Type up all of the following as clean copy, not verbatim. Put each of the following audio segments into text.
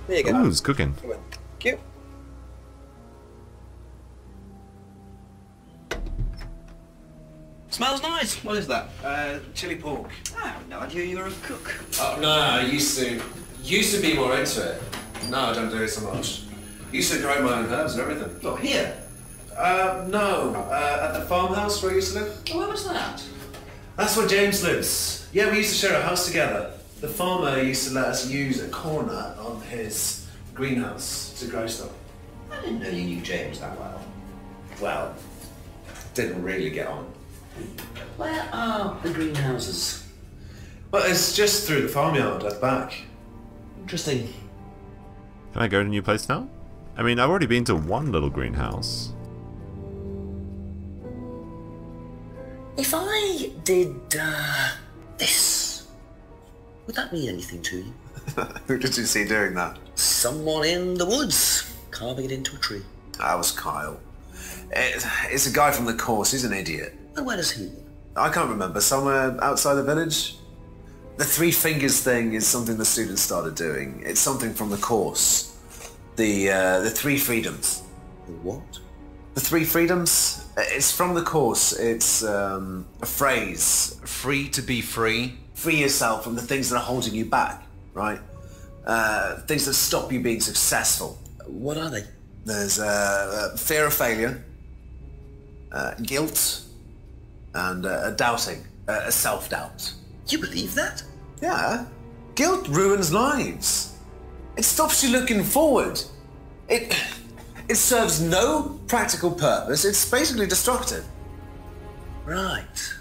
There you go. Ooh, it's cooking. Come on. Cute. Smells nice. What is that? Chili pork. I have no idea you were a cook. Oh, no, I used to be more into it. No, I don't do it so much. Used to grow my own herbs and everything. Oh, here? No, at the farmhouse where I used to live. Oh, where was that? That's where James lives. Yeah, we used to share a house together. The farmer used to let us use a corner of his greenhouse to grow stuff. I didn't know you knew James that well. Well, didn't really get on. Where are the greenhouses? Well, it's just through the farmyard at the back. Interesting. Can I go to a new place now? I mean, I've already been to one little greenhouse. If I did, this, would that mean anything to you? Who did you see doing that? Someone in the woods, carving it into a tree. That was Kyle. It's a guy from the course, he's an idiot. And where does he live? I can't remember, somewhere outside the village? The three fingers thing is something the students started doing. It's something from the course. The three freedoms. The what? The three freedoms? It's from the course. It's a phrase. Free to be free. Free yourself from the things that are holding you back, right? Things that stop you being successful. What are they? There's fear of failure, guilt, and doubting, self-doubt. You believe that? Yeah. Guilt ruins lives. It stops you looking forward. It serves no practical purpose. It's basically destructive. Right.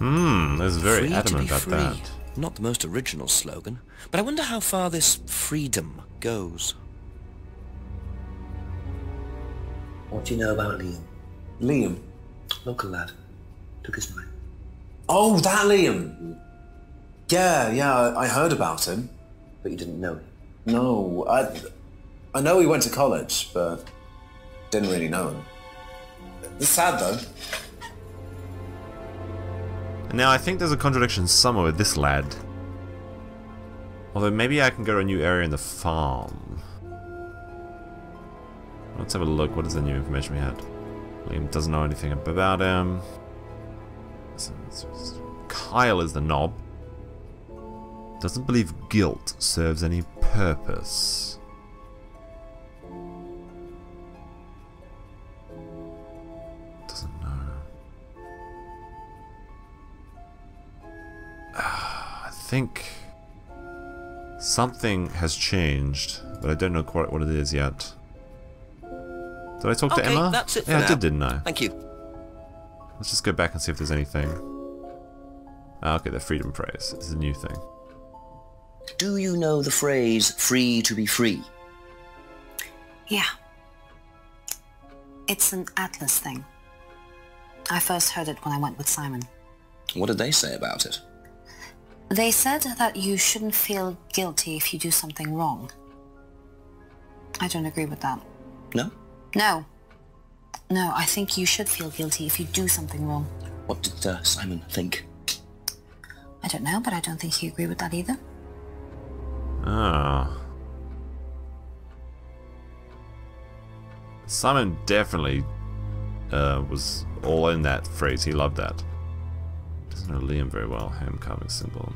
There's very Free to adamant be about free. that. Not the most original slogan, but I wonder how far this freedom goes. What do you know about Liam? Liam. Local lad. Took his money. Oh, that Liam. Yeah, I heard about him. But you didn't know him? No, I know he went to college, but didn't really know him. It's sad though. And now I think there's a contradiction somewhere with this lad. Although maybe I can go to a new area in the farm. Let's have a look. What is the new information we had? Liam doesn't know anything about him. Kyle is the knob. Doesn't believe guilt serves any purpose. Doesn't know. I think something has changed, but I don't know quite what it is yet. Did I talk to Emma? That's it for yeah, now. I didn't I? Thank you. Let's just go back and see if there's anything. Ah, okay, the freedom phrase. It's a new thing. Do you know the phrase, free to be free? Yeah. It's an Atlas thing. I first heard it when I went with Simon. What did they say about it? They said that you shouldn't feel guilty if you do something wrong. I don't agree with that. No? No. No, I think you should feel guilty if you do something wrong. What did Simon think? I don't know, but I don't think he agreed with that either. Ah. Simon definitely was all in that phrase. He loved that. Doesn't know Liam very well. Ham carving symbol.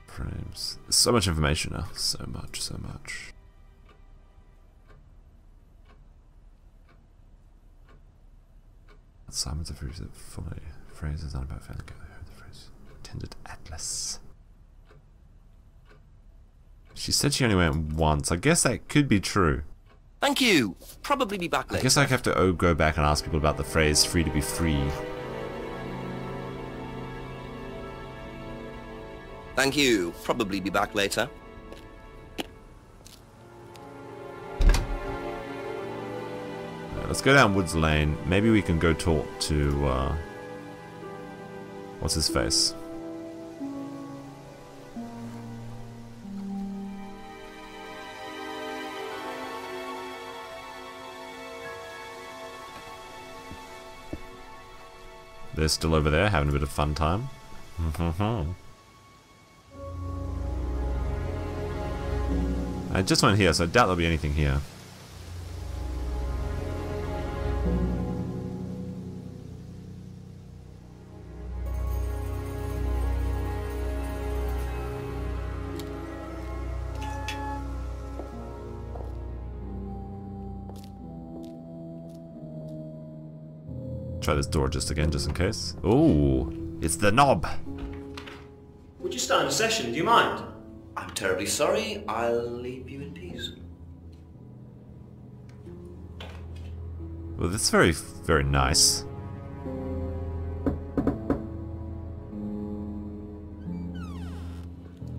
Frames. There's so much information now. So much, so much. Simon's a phrase that fully phrases on about failing. I heard the phrase. Attended Atlas. She said she only went once. I guess that could be true. Thank you. Probably be back I later. guess I have to go back and ask people about the phrase free to be free. Thank you. Probably be back later. Let's go down Woods Lane. Maybe we can go talk to, what's his face? They're still over there having a bit of fun time. I just went here, so I doubt there'll be anything here. Try this door just again, just in case. Ooh, it's the knob. Would you start a session? Do you mind? I'm terribly sorry. I'll leave you in peace. Well, that's very, very nice.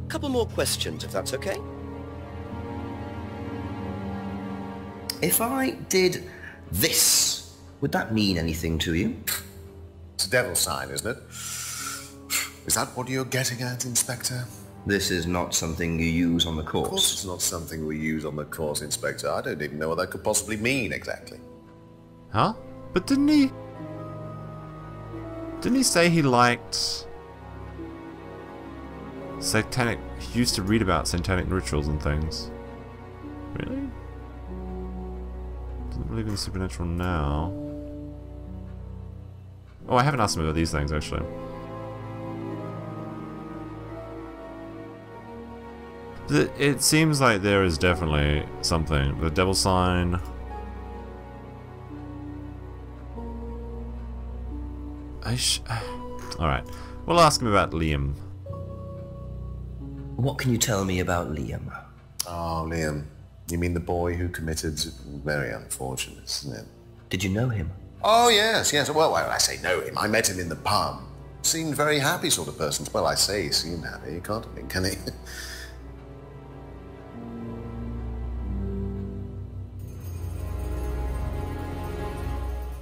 Couple more questions, if that's okay. If I did this, would that mean anything to you? It's a devil sign, isn't it? Is that what you're getting at, Inspector? This is not something you use on the Of course course. it's not something we use on the course, Inspector. I don't even know what that could possibly mean, exactly. Huh? But didn't he say he liked satanic... He used to read about satanic rituals and things. Really? Doesn't believe in the supernatural now. Oh, I haven't asked him about these things, actually. It seems like there is definitely something. The devil sign... Alright. We'll ask him about Liam. What can you tell me about Liam? Oh, Liam. You mean the boy who committed... Very unfortunate, isn't it? Did you know him? Oh, yes, yes. Well, I say know him. I met him in the pub. Seemed very happy sort of person. Well, I say he seemed happy. You can't think, can he?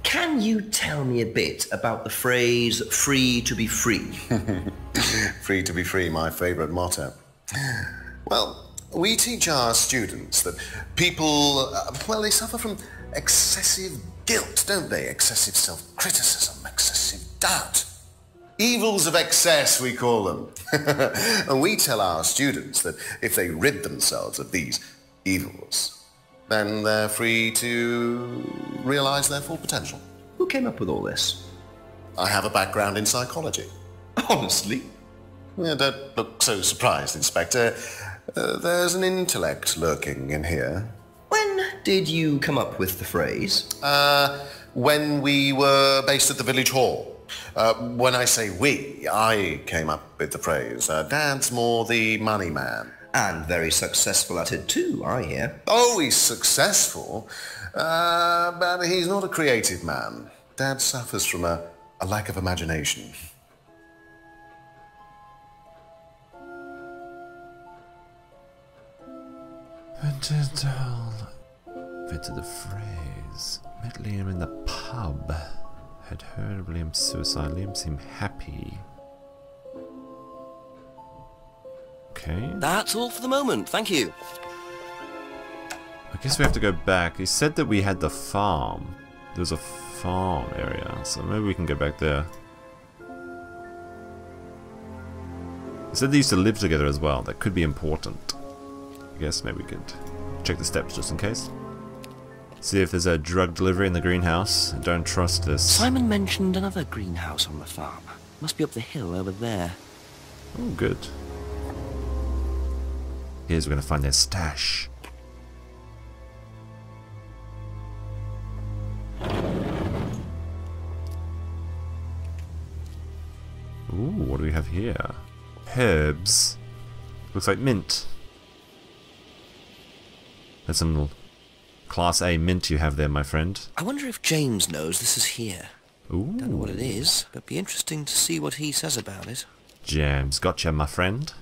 Can you tell me a bit about the phrase free to be free? Free to be free, my favourite motto. Well, we teach our students that people, well, they suffer from excessive guilt, don't they? Excessive self-criticism, excessive doubt. Evils of excess, we call them. And we tell our students that if they rid themselves of these evils, then they're free to realise their full potential. Who came up with all this? I have a background in psychology. Honestly? Yeah, don't look so surprised, Inspector. There's an intellect lurking in here. When did you come up with the phrase? When we were based at the village hall. When I say we, I came up with the phrase. Dad's more the money man. And very successful at it too, I hear. Oh, he's successful, but he's not a creative man. Dad suffers from a lack of imagination. Fitted the phrase. Met Liam in the pub. Had heard of Liam's suicide. Liam seemed happy. Okay. That's all for the moment, thank you. I guess we have to go back. He said that we had the farm. There's a farm area, so maybe we can go back there. He said they used to live together as well. That could be important. I guess maybe we could check the steps just in case. See if there's a drug delivery in the greenhouse. I don't trust this. Simon mentioned another greenhouse on the farm. Must be up the hill over there. Oh, good. Here's we're going to find their stash. Ooh, what do we have here? Herbs. Looks like mint. There's some Class A mint you have there, my friend. I wonder if James knows this is here. Ooh. Don't know what it is, but be interesting to see what he says about it. James, gotcha, my friend.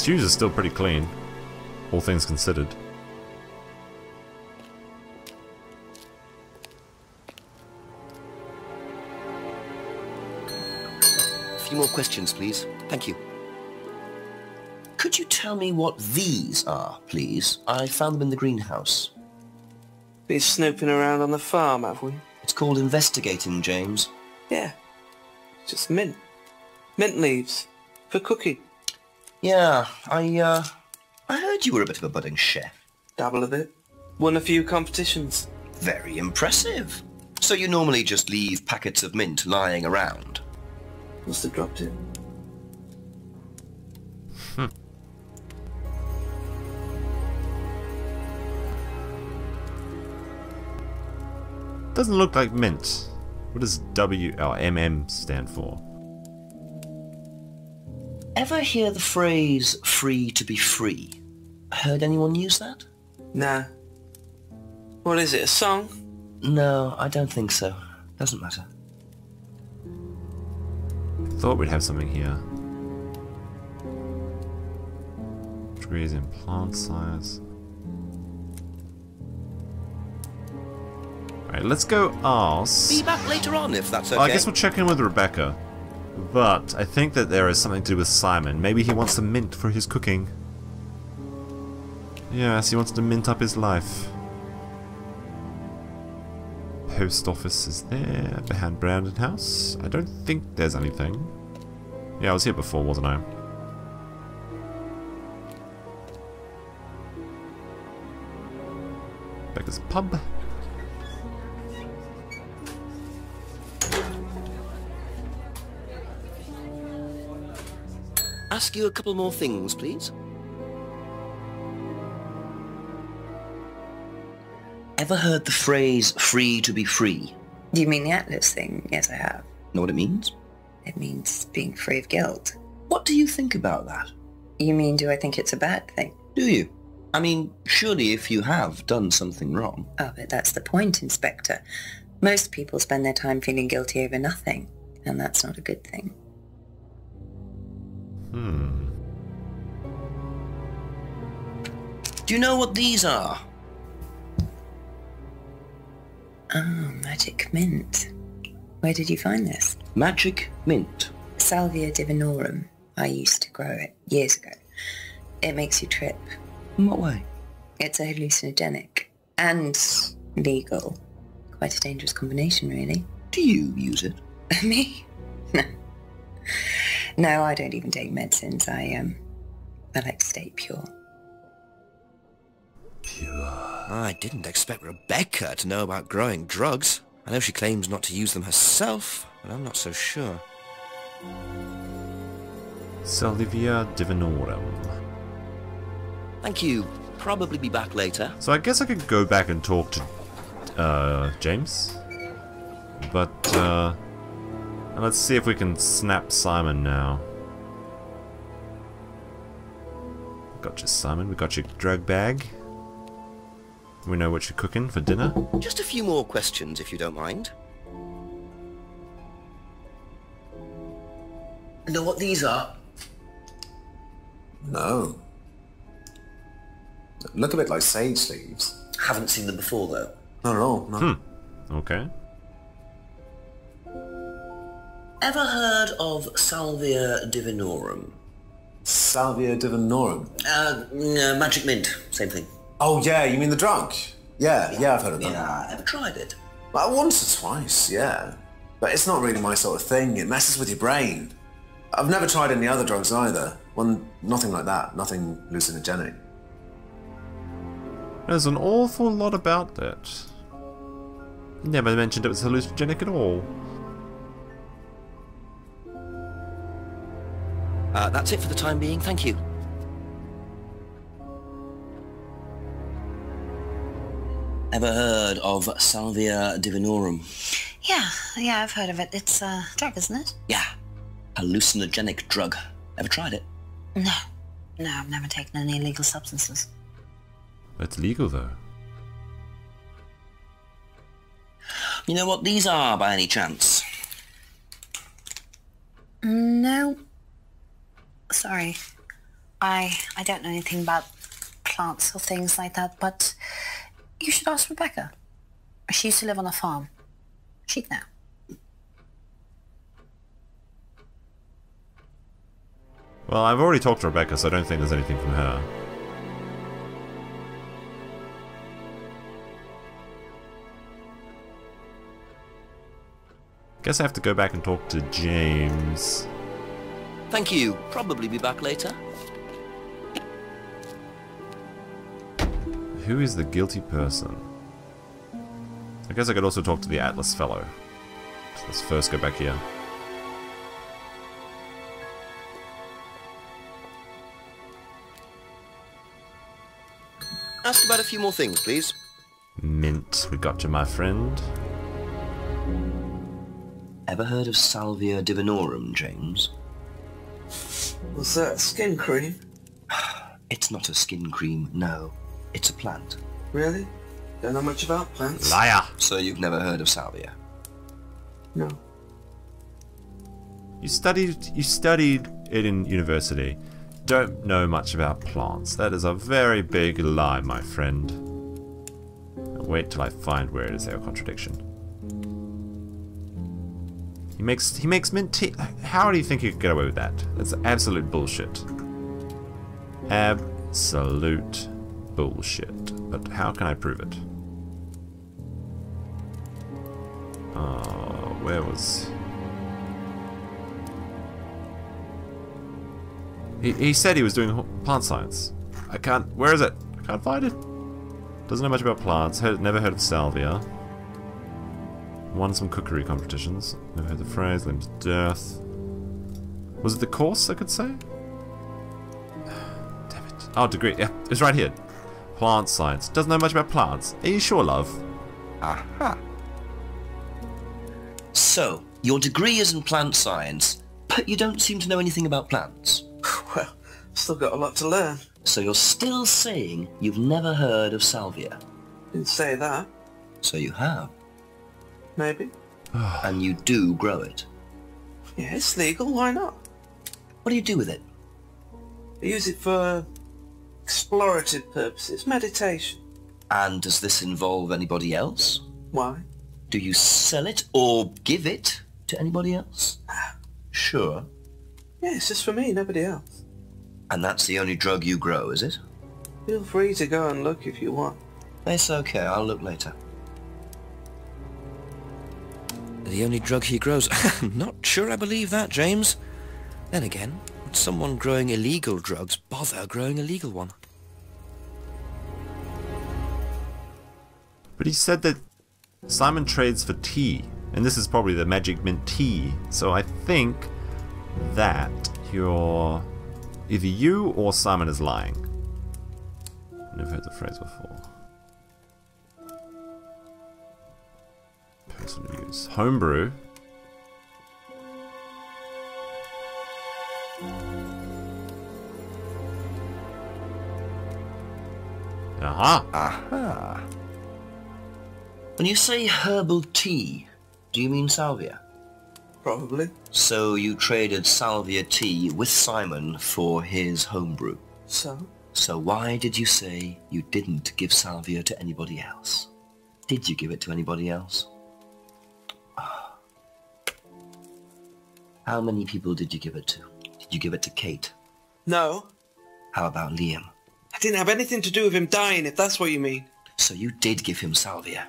Shoes are still pretty clean, all things considered. A few more questions, please. Thank you. Could you tell me what these are, please? I found them in the greenhouse. Been snooping around on the farm, have we? It's called investigating, James. Yeah. Just mint. Mint leaves. For cooking. Yeah, I heard you were a bit of a budding chef. Dabble a bit. Won a few competitions. Very impressive. So you normally just leave packets of mint lying around? Must have dropped it. Doesn't look like mint. What does MM stand for? Ever hear the phrase, free to be free? Heard anyone use that? Nah. What is it, a song? No, I don't think so. Doesn't matter. Thought we'd have something here. Trees in plant size. Alright, let's go ask. Be back later on if that's okay. Well, I guess we'll check in with Rebecca. But I think that there is something to do with Simon. Maybe he wants some mint for his cooking. Yes, he wants to mint up his life. Post office is there. Behind Brandon House. I don't think there's anything. Yeah, I was here before, wasn't I? Becca's pub. Ask you a couple more things, please. Ever heard the phrase, free to be free? Do you mean the Atlas thing? Yes, I have. Know what it means? It means being free of guilt. What do you think about that? You mean, do I think it's a bad thing? Do you? I mean, surely if you have done something wrong... Oh, but that's the point, Inspector. Most people spend their time feeling guilty over nothing, and that's not a good thing. Do you know what these are? Oh, magic mint. Where did you find this? Magic mint. Salvia divinorum. I used to grow it years ago. It makes you trip. In what way? It's a hallucinogenic. And legal. Quite a dangerous combination, really. Do you use it? Me? No. No, I don't even take medicines. I like to stay pure. I didn't expect Rebecca to know about growing drugs. I know she claims not to use them herself, but I'm not so sure. Salvia divinorum. Thank you. Probably be back later. So I guess I could go back and talk to James. But let's see if we can snap Simon now. Got you, Simon. We got your drug bag. We know what you're cooking for dinner. Just a few more questions, if you don't mind. Know what these are? No. Look a bit like sage leaves. Haven't seen them before, though. Not at all, no. Okay. Ever heard of Salvia divinorum? Salvia divinorum. Magic mint. Same thing. Oh yeah, you mean the drug? Yeah, I've heard of that. Yeah, ever tried it? Like once or twice, yeah. But it's not really my sort of thing. It messes with your brain. I've never tried any other drugs either. Nothing like that. Nothing hallucinogenic. There's an awful lot about that. Never mentioned it was hallucinogenic at all. That's it for the time being, thank you. Ever heard of Salvia divinorum? Yeah, I've heard of it. It's a drug, isn't it? Yeah. Hallucinogenic drug. Ever tried it? No, I've never taken any illegal substances. It's legal though. You know what these are by any chance? No. Sorry. I don't know anything about plants or things like that, but you should ask Rebecca. She used to live on a farm. She'd know. Well, I've already talked to Rebecca, so I don't think there's anything from her. Guess I have to go back and talk to James. Thank you. Probably be back later. Who is the guilty person? I guess I could also talk to the Atlas fellow. So let's first go back here. Ask about a few more things, please. Mint, we got you, my friend. Ever heard of Salvia divinorum, James? What's that, skin cream? It's not a skin cream, no. It's a plant. Really? Don't know much about plants. Liar! So you've never heard of Salvia? No. You studied it in university. Don't know much about plants. That is a very big lie, my friend. Wait till I find where it is there, Contradiction. He makes mint tea. How do you think you could get away with that? That's absolute bullshit. Absolute bullshit. But how can I prove it? Where was... He said he was doing plant science. I can't... Where is it? I can't find it. Doesn't know much about plants. Never heard of salvia. Won some cookery competitions. Never heard the phrase. Limbs death. Was it the course, I could say? Damn it. Oh, degree. Yeah, it's right here. Plant science. Doesn't know much about plants. Are you sure, love? Aha. So, your degree is in plant science, but you don't seem to know anything about plants. Well, still got a lot to learn. So you're still saying you've never heard of salvia? Didn't say that. So you have. Maybe. And you do grow it. Yeah, it's legal, why not? What do you do with it? I use it for explorative purposes, meditation. And does this involve anybody else? Why? Do you sell it or give it to anybody else? Sure. Yeah, it's just for me, nobody else. And that's the only drug you grow, is it? Feel free to go and look if you want. It's okay, I'll look later. The only drug he grows. I'm not sure I believe that, James. Then again, would someone growing illegal drugs bother growing a legal one? But he said that Simon trades for tea, and this is probably the magic mint tea. So I think that either you or Simon is lying. Never heard the phrase before. Personal use. Homebrew. Aha! Aha. When you say herbal tea, do you mean salvia? Probably. So you traded salvia tea with Simon for his homebrew. So? So why did you say you didn't give salvia to anybody else? Did you give it to anybody else? How many people did you give it to? Did you give it to Kate? No. How about Liam? I didn't have anything to do with him dying, if that's what you mean. So you did give him salvia?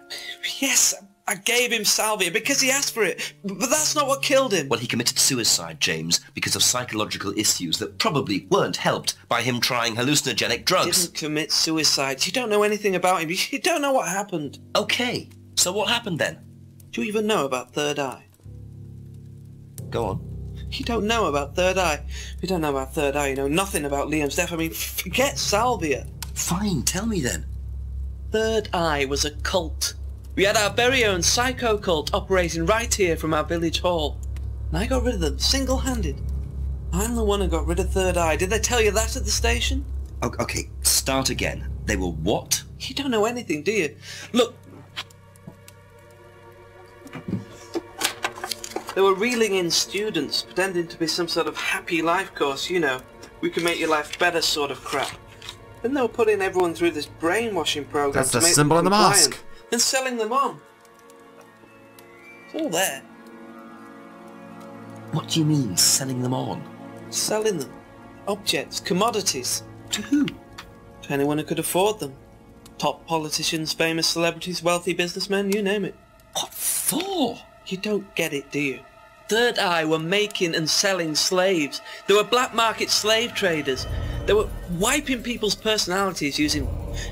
Yes, I gave him salvia because he asked for it, but that's not what killed him. Well, he committed suicide, James, because of psychological issues that probably weren't helped by him trying hallucinogenic drugs. Didn't commit suicide. You don't know anything about him. You don't know what happened. Okay, so what happened then? Do you even know about Third Eye? Go on. You don't know about Third Eye. If you don't know about Third Eye, you know nothing about Liam's death. I mean, forget salvia. Fine, tell me then. Third Eye was a cult. We had our very own psycho cult operating right here from our village hall. And I got rid of them, single-handed. I'm the one who got rid of Third Eye. Did they tell you that at the station? Okay, start again. They were what? You don't know anything, do you? Look. They were reeling in students, pretending to be some sort of happy life course, you know. We can make your life better sort of crap. Then they were putting everyone through this brainwashing program That's to the make symbol them on the compliant, mask. then selling them on. It's all there. What do you mean, selling them on? Selling them. objects, commodities. To who? To anyone who could afford them. Top politicians, famous celebrities, wealthy businessmen, you name it. What for? You don't get it, do you? Third Eye were making and selling slaves. They were black market slave traders. They were wiping people's personalities using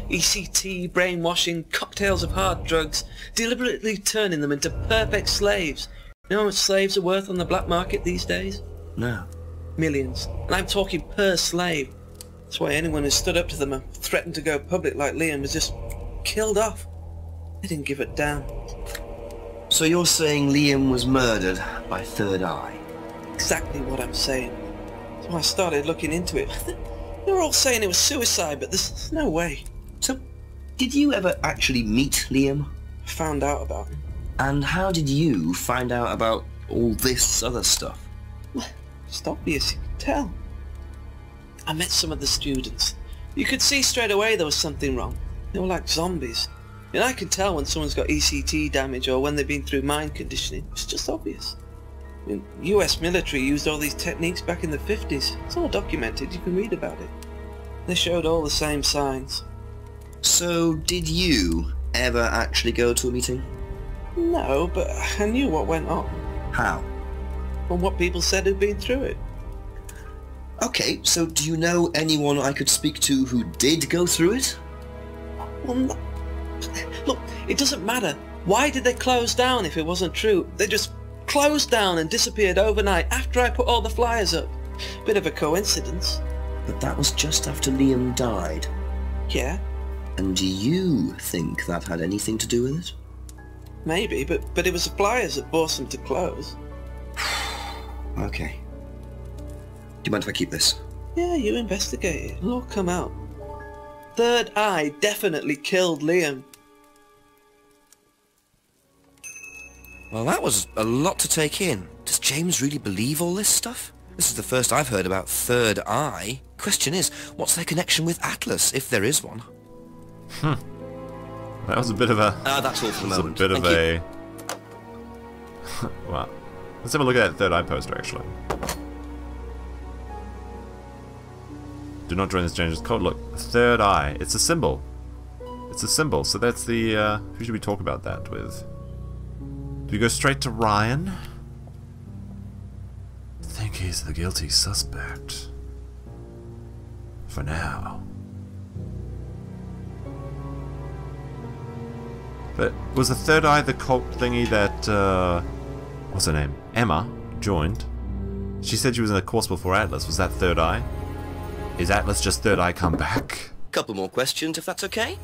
ECT, brainwashing, cocktails of hard drugs, deliberately turning them into perfect slaves. You know how much slaves are worth on the black market these days? No. Millions. And I'm talking per slave. That's why anyone who stood up to them and threatened to go public like Liam was just killed off. They didn't give a damn. So you're saying Liam was murdered by Third Eye? Exactly what I'm saying. So I started looking into it. They were all saying it was suicide, but there's no way. So, did you ever actually meet Liam? I found out about him. And how did you find out about all this other stuff? It's obvious, you could tell. I met some of the students. You could see straight away there was something wrong. They were like zombies. And I can tell when someone's got ECT damage or when they've been through mind conditioning. It's just obvious. I mean, US military used all these techniques back in the 50s. It's all documented, you can read about it. They showed all the same signs. So, did you ever actually go to a meeting? No, but I knew what went on. How? From what people said who'd been through it. Okay, so do you know anyone I could speak to who did go through it? Well, no. Look, it doesn't matter. Why did they close down if it wasn't true? They just closed down and disappeared overnight after I put all the flyers up. Bit of a coincidence. But that was just after Liam died. Yeah, And do you think that had anything to do with it? maybe, but it was the flyers that forced them to close. Okay. Do you mind if I keep this? Yeah, you investigate it. It'll all come out. Third Eye definitely killed Liam. Well, that was a lot to take in. Does James really believe all this stuff? This is the first I've heard about Third Eye. Question is, what's their connection with Atlas, if there is one? That was a bit of a... That's all for the moment. a bit of Thank a... Well, let's have a look at that Third Eye poster, actually. Do not join this dangerous cult. Look, Third Eye. It's a symbol. It's a symbol. So that's the... who should we talk about that with? Do we go straight to Ryan? I think he's the guilty suspect. For now. But was the Third Eye the cult thingy that, what's her name? Emma joined? She said she was in a course before Atlas. Was that Third Eye? Is Atlas just Third Eye come back? Couple more questions, if that's okay?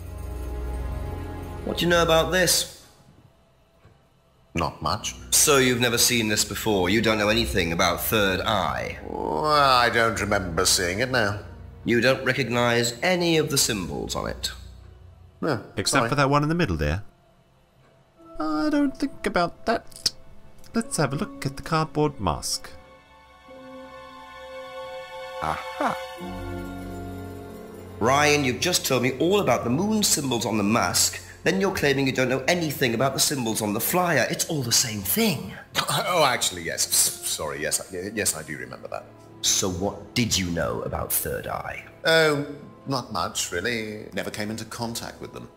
What do you know about this? Not much. So you've never seen this before? You don't know anything about Third Eye? Well, I don't remember seeing it now. You don't recognize any of the symbols on it? No, Except for that one in the middle there. I don't think about that. Let's have a look at the cardboard mask. Aha. Ryan, you've just told me all about the moon symbols on the mask. Then you're claiming you don't know anything about the symbols on the flyer. It's all the same thing. Oh, actually, yes. Sorry, yes, I do remember that. So what did you know about Third Eye? Oh, not much, really. Never came into contact with them.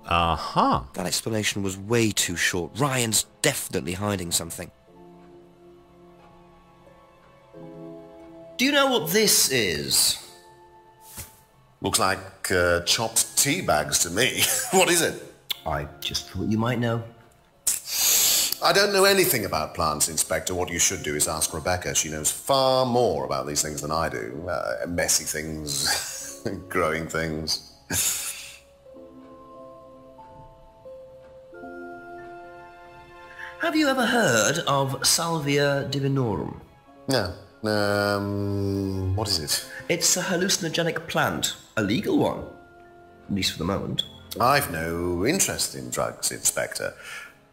Aha. That explanation was way too short. Ryan's definitely hiding something. Do you know what this is? Looks like chopped tea bags to me. What is it? I just thought you might know. I don't know anything about plants, Inspector. What you should do is ask Rebecca. She knows far more about these things than I do. Messy things, growing things. Have you ever heard of Salvia divinorum? No. What is it? It's a hallucinogenic plant. A legal one. At least for the moment. I've no interest in drugs, Inspector.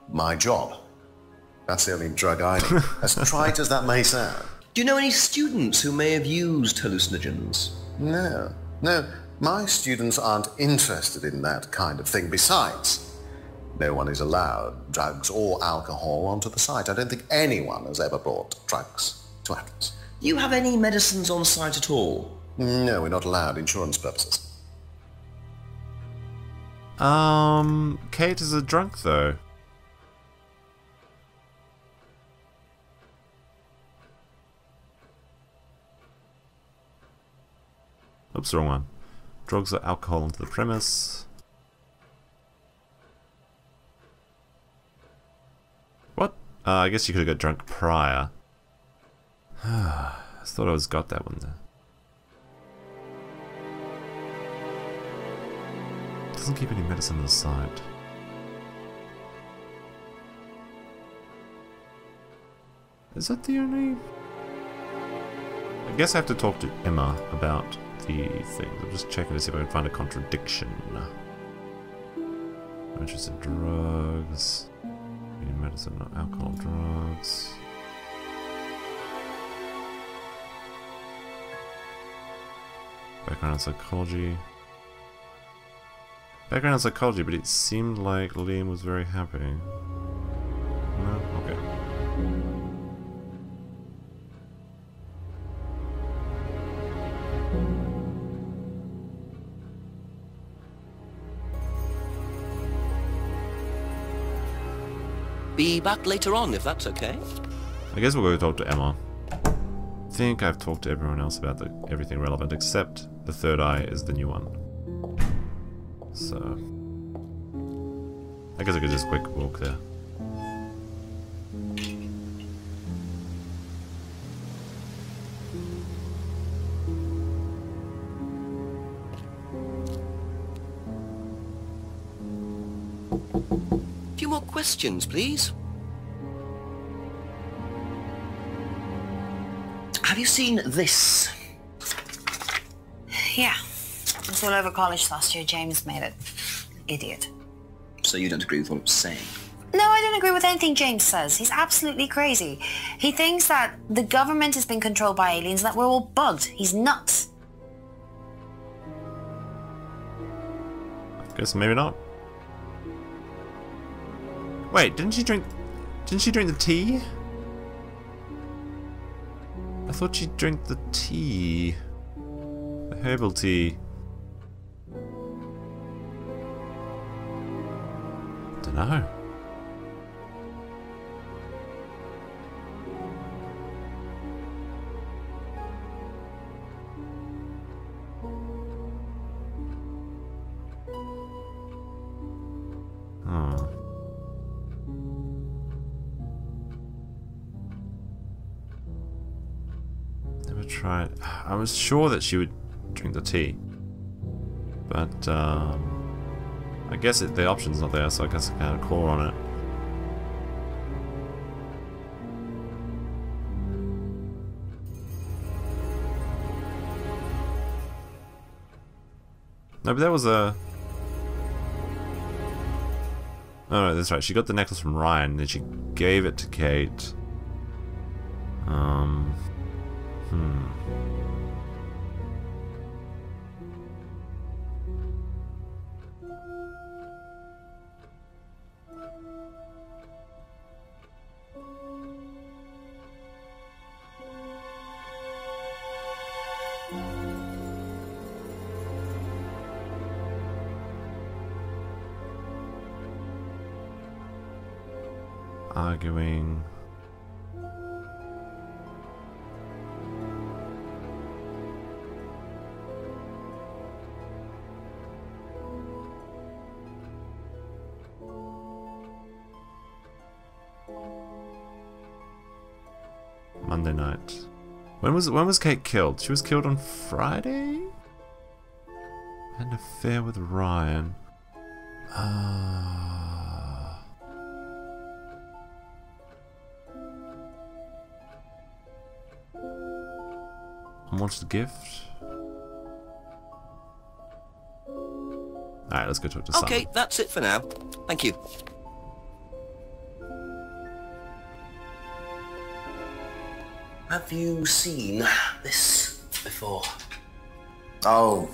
My job. That's the only drug I need. As trite as that may sound. Do you know any students who may have used hallucinogens? No. My students aren't interested in that kind of thing. Besides, no one is allowed drugs or alcohol onto the site. I don't think anyone has ever brought drugs to Atlas. Do you have any medicines on site at all? No, we're not allowed. Insurance purposes. Kate is a drunk though. Oops, wrong one. Drugs or alcohol into the premise. What? I guess you could have got drunk prior. I thought I was got that one there. Doesn't keep any medicine on the side. Is that the only... I guess I have to talk to Emma about the things. I'm just checking to see if I can find a contradiction. I'm interested in drugs. Any medicine, not alcohol, drugs. Background in psychology. Background in psychology, but it seemed like Liam was very happy. No? Okay. Be back later on, if that's okay. I guess we'll go talk to Emma. I think I've talked to everyone else about everything relevant, except the third eye is the new one. So... I guess I could just quick walk there. A few more questions, please. Have you seen this? Yeah. It was all over college last year. James made it. Idiot. So you don't agree with what I'm saying? No, I don't agree with anything James says. He's absolutely crazy. He thinks that the government has been controlled by aliens and that we're all bugged. He's nuts. Guess maybe not. Wait, didn't she drink the tea? I thought she drank the tea. The herbal tea. Dunno. Oh. Never tried. I was sure that she would drink the tea, but I guess the option's not there, so I guess I can't call on it. No, but that was a... Oh no, that's right. She got the necklace from Ryan, and then she gave it to Kate. Arguing. Monday night. When was Kate killed? She was killed on Friday? Had an affair with Ryan. Unwanted gift. Alright, let's go talk to Simon. Okay, that's it for now. Thank you. Have you seen this before? Oh,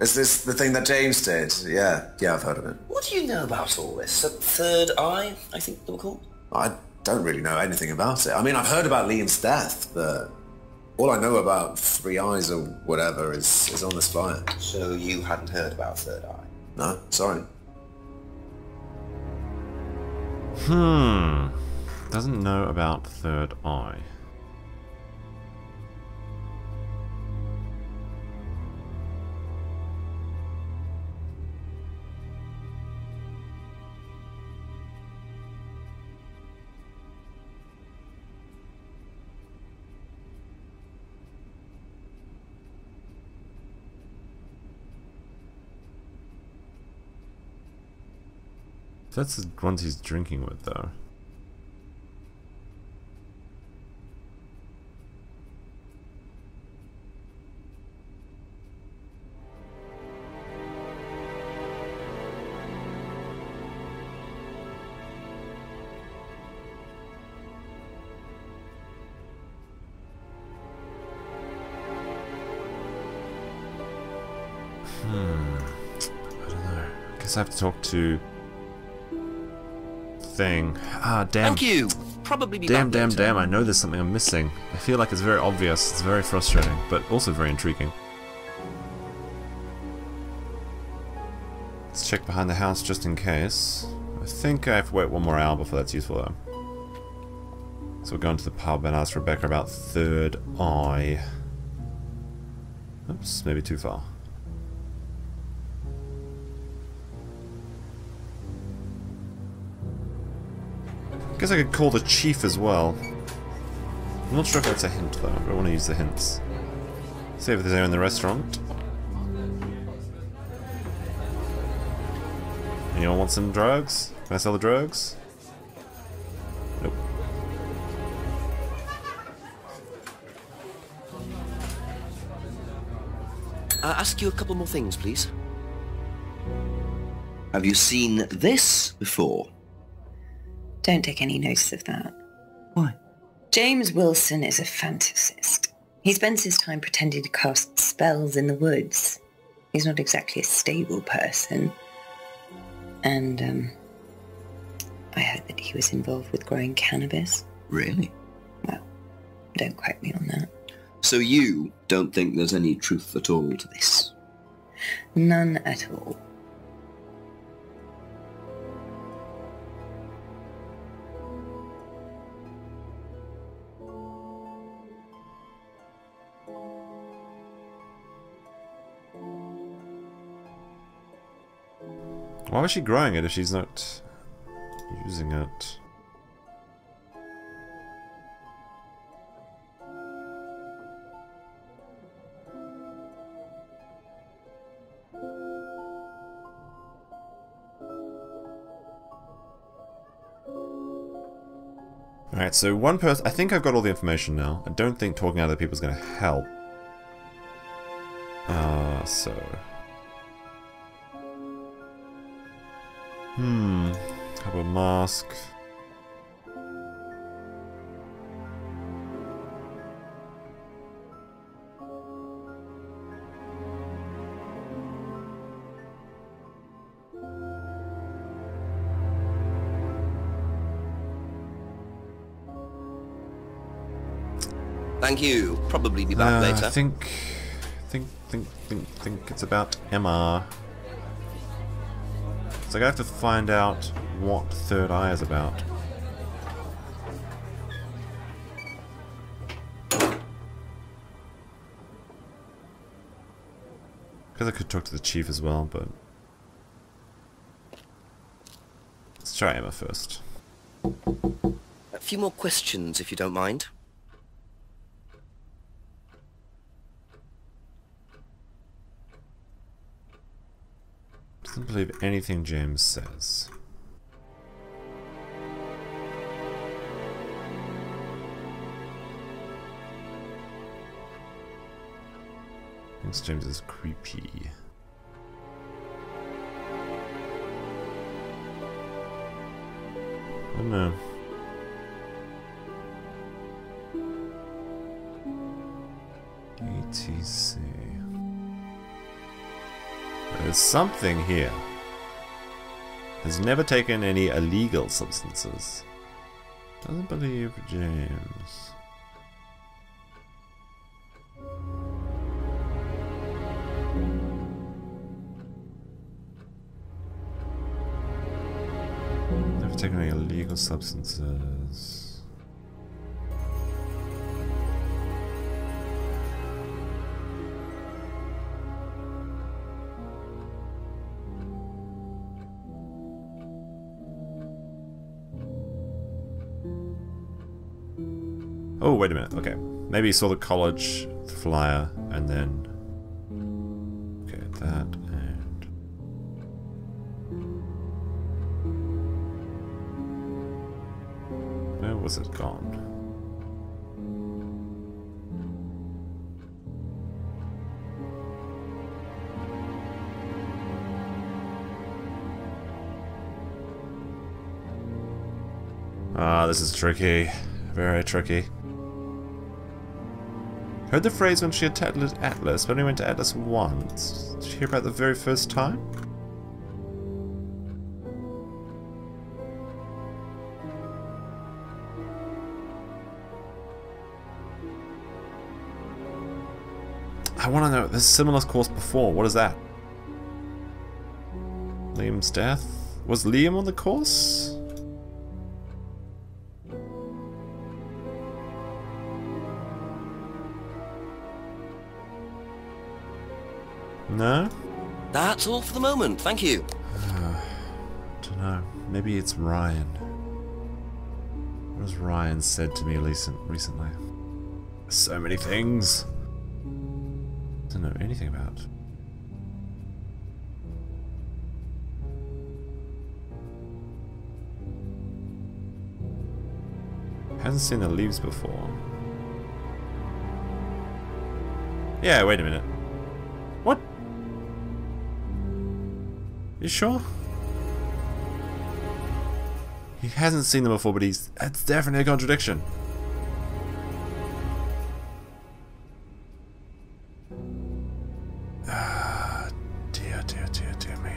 is this the thing that James did? Yeah, I've heard of it. What do you know about all this? A third eye, I think they were called? I don't really know anything about it. I mean, I've heard about Liam's death, but All I know about Three Eyes or whatever is on this flyer. So you hadn't heard about Third Eye? No, sorry. Doesn't know about Third Eye. That's the ones he's drinking with, though. I don't know. I guess I have to talk to... thing. Ah, damn. Thank you. Probably be Damn, back later. damn. I know there's something I'm missing. I feel like it's very obvious. It's very frustrating, but also very intriguing. Let's check behind the house just in case. I think I have to wait one more hour before that's useful, though. So we're going to the pub and ask Rebecca about Third Eye. Oops, maybe too far. Guess I could call the chief as well. I'm not sure if that's a hint though, but I want to use the hints. See if there's anyone in the restaurant. Anyone want some drugs? Can I sell the drugs? Nope. Ask you a couple more things, please. Have you seen this before? Don't take any notice of that. Why? James Wilson is a fantasist. He spends his time pretending to cast spells in the woods. He's not exactly a stable person. And, I heard that he was involved with growing cannabis. Really? Well, don't quote me on that. So you don't think there's any truth at all to this? None at all. Why was she growing it if she's not using it? Alright, so one person... I think I've got all the information now. I don't think talking to other people is going to help. So... How about mask? Thank you. Probably be back later. I think it's about MR. So I have to find out what Third Eye is about. Because I could talk to the chief as well, but let's try Emma first. A few more questions, if you don't mind. Doesn't believe anything James says. Thinks James is creepy. I don't know. ETC. There's something here. Has never taken any illegal substances. Doesn't believe James. taking any illegal substances. Oh, wait a minute. Okay. Maybe he saw the college flyer and then... Okay, that and... Where was it gone? Ah, this is tricky. Very tricky. Heard the phrase when she attacked Atlas, but only went to Atlas once. Did you hear about the very first time? I want to know, there's a similar course before, what is that? Liam's death? Was Liam on the course? No? That's all for the moment, thank you. Don't know. Maybe it's Ryan. What has Ryan said to me recently? So many things. Don't know anything about. Hasn't seen the leaves before. Yeah, wait a minute. What? You sure? He hasn't seen them before, but that's definitely a contradiction. Ah, dear me.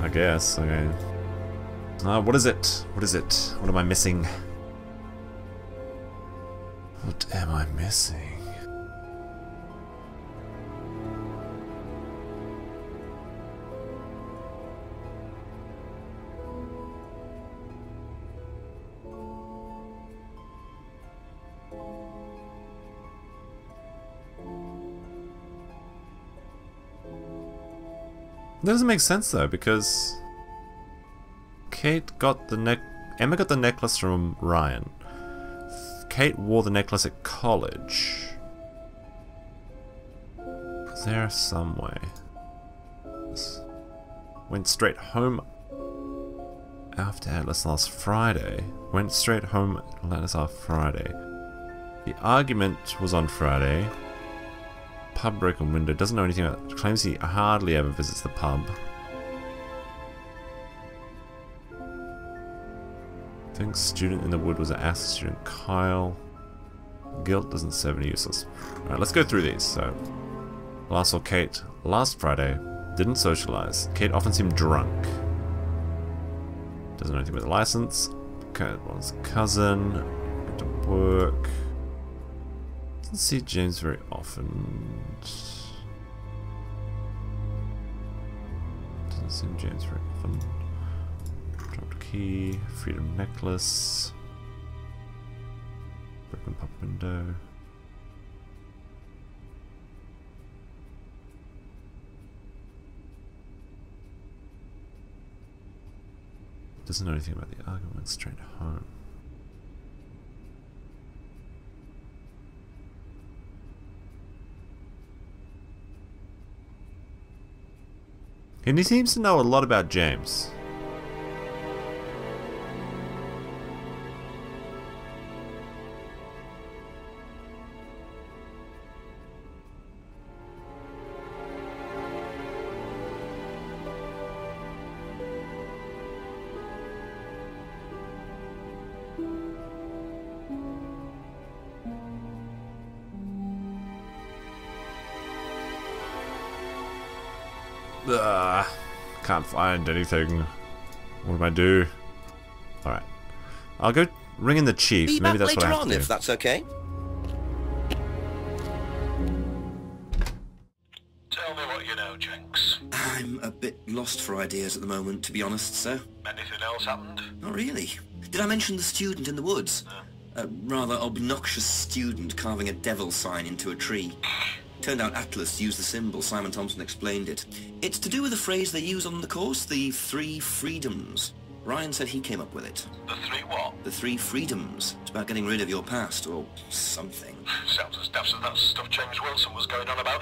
I guess, okay. What is it? What is it? What am I missing? What am I missing? That doesn't make sense though, because Kate got the Emma got the necklace from Ryan. Kate wore the necklace at college. Is there some way? Went straight home after Atlas last Friday. Went straight home Atlas last Friday. The argument was on Friday. Pub broken window. Doesn't know anything about it. Claims he hardly ever visits the pub. Thinks student in the wood was an acid student. Kyle. Guilt doesn't serve any useless. Alright, let's go through these. So, last saw Kate last Friday. Didn't socialize. Kate often seemed drunk. Doesn't know anything about the license. Kate was cousin. Went to work. Doesn't see James very often. Doesn't see James very often. Dropped key. Freedom necklace. Broken pub window. Doesn't know anything about the argument. Straight home. And he seems to know a lot about James. Can't find anything. What do I do? Alright. I'll go ring in the chief. Be Maybe back that's what I later have on, to do. if that's okay. Tell me what you know, Jenks. I'm a bit lost for ideas at the moment, to be honest, sir. Anything else happened? Not really. Did I mention the student in the woods? A rather obnoxious student carving a devil sign into a tree. Turned out Atlas used the symbol. Simon Thompson explained it. It's to do with a phrase they use on the course, the 3 freedoms. Ryan said he came up with it. The 3 what? The 3 freedoms. It's about getting rid of your past, or something. Sounds as daft as that stuff James Wilson was going on about.